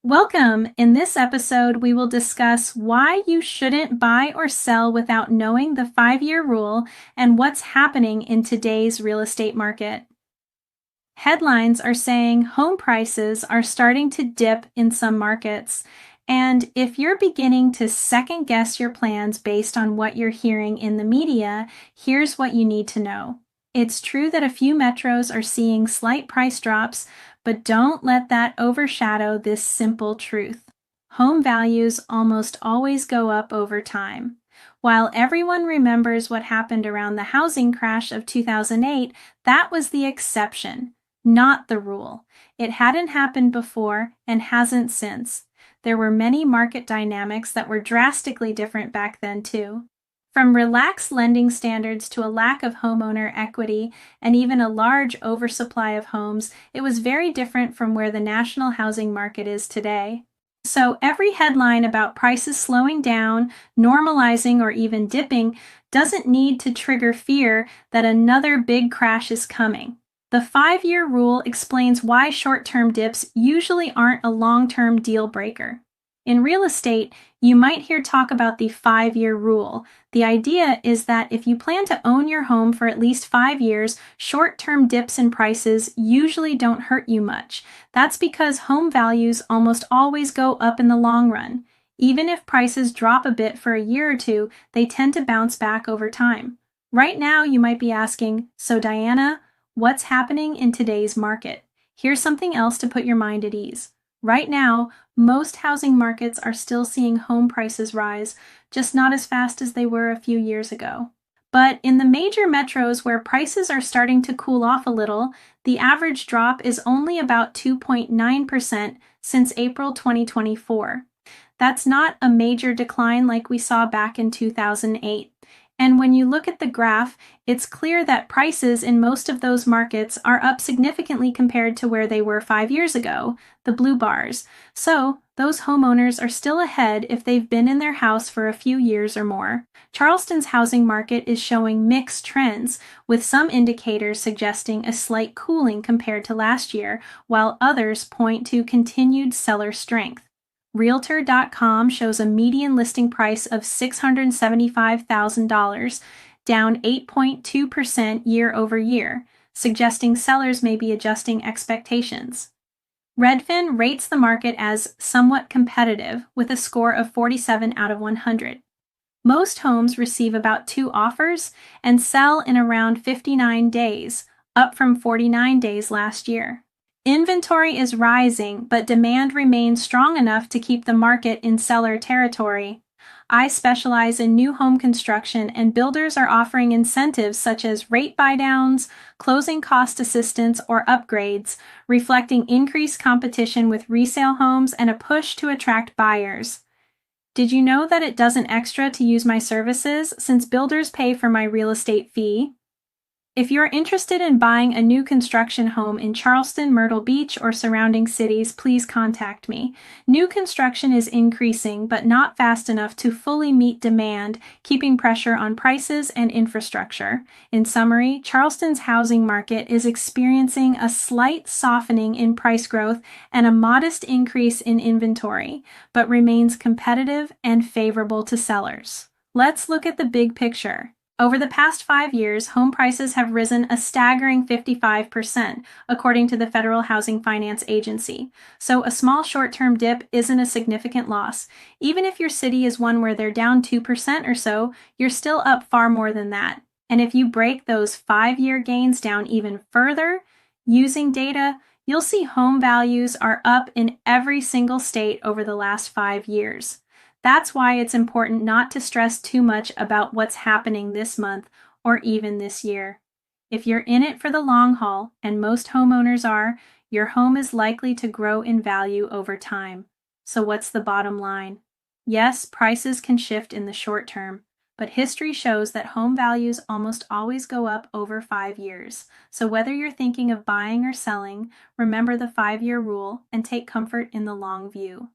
Welcome! In this episode, we will discuss why you shouldn't buy or sell without knowing the 5-year rule and what's happening in today's real estate market. Headlines are saying home prices are starting to dip in some markets. And if you're beginning to second guess your plans based on what you're hearing in the media, here's what you need to know. It's true that a few metros are seeing slight price drops, but don't let that overshadow this simple truth. Home values almost always go up over time. While everyone remembers what happened around the housing crash of 2008, that was the exception, not the rule. It hadn't happened before and hasn't since. There were many market dynamics that were drastically different back then, too. From relaxed lending standards to a lack of homeowner equity and even a large oversupply of homes, it was very different from where the national housing market is today. So every headline about prices slowing down, normalizing, or even dipping doesn't need to trigger fear that another big crash is coming. The 5-year rule explains why short-term dips usually aren't a long-term deal breaker. In real estate, you might hear talk about the 5-year rule. The idea is that if you plan to own your home for at least 5 years, short-term dips in prices usually don't hurt you much. That's because home values almost always go up in the long run. Even if prices drop a bit for a year or two, they tend to bounce back over time. Right now, you might be asking, so Diana, what's happening in today's market? Here's something else to put your mind at ease. Right now, most housing markets are still seeing home prices rise, just not as fast as they were a few years ago. But in the major metros where prices are starting to cool off a little, the average drop is only about 2.9% since April 2024. That's not a major decline like we saw back in 2008. And when you look at the graph, it's clear that prices in most of those markets are up significantly compared to where they were 5 years ago, the blue bars. So those homeowners are still ahead if they've been in their house for a few years or more. Charleston's housing market is showing mixed trends, with some indicators suggesting a slight cooling compared to last year, while others point to continued seller strength. Realtor.com shows a median listing price of $675,000, down 8.2% year over year, suggesting sellers may be adjusting expectations. Redfin rates the market as somewhat competitive with a score of 47 out of 100. Most homes receive about 2 offers and sell in around 59 days, up from 49 days last year. Inventory is rising, but demand remains strong enough to keep the market in seller territory. I specialize in new home construction, and builders are offering incentives such as rate buydowns, closing cost assistance, or upgrades, reflecting increased competition with resale homes and a push to attract buyers. Did you know that it doesn't extra to use my services since builders pay for my real estate fee? If you're interested in buying a new construction home in Charleston, Myrtle Beach, or surrounding cities, please contact me. New construction is increasing, but not fast enough to fully meet demand, keeping pressure on prices and infrastructure. In summary, Charleston's housing market is experiencing a slight softening in price growth and a modest increase in inventory, but remains competitive and favorable to sellers. Let's look at the big picture. Over the past 5 years, home prices have risen a staggering 55%, according to the Federal Housing Finance Agency. So a small short-term dip isn't a significant loss. Even if your city is one where they're down 2% or so, you're still up far more than that. And if you break those 5-year gains down even further, using data, you'll see home values are up in every single state over the last 5 years. That's why it's important not to stress too much about what's happening this month or even this year. If you're in it for the long haul, and most homeowners are, your home is likely to grow in value over time. So what's the bottom line? Yes, prices can shift in the short term, but history shows that home values almost always go up over 5 years. So whether you're thinking of buying or selling, remember the 5-year rule and take comfort in the long view.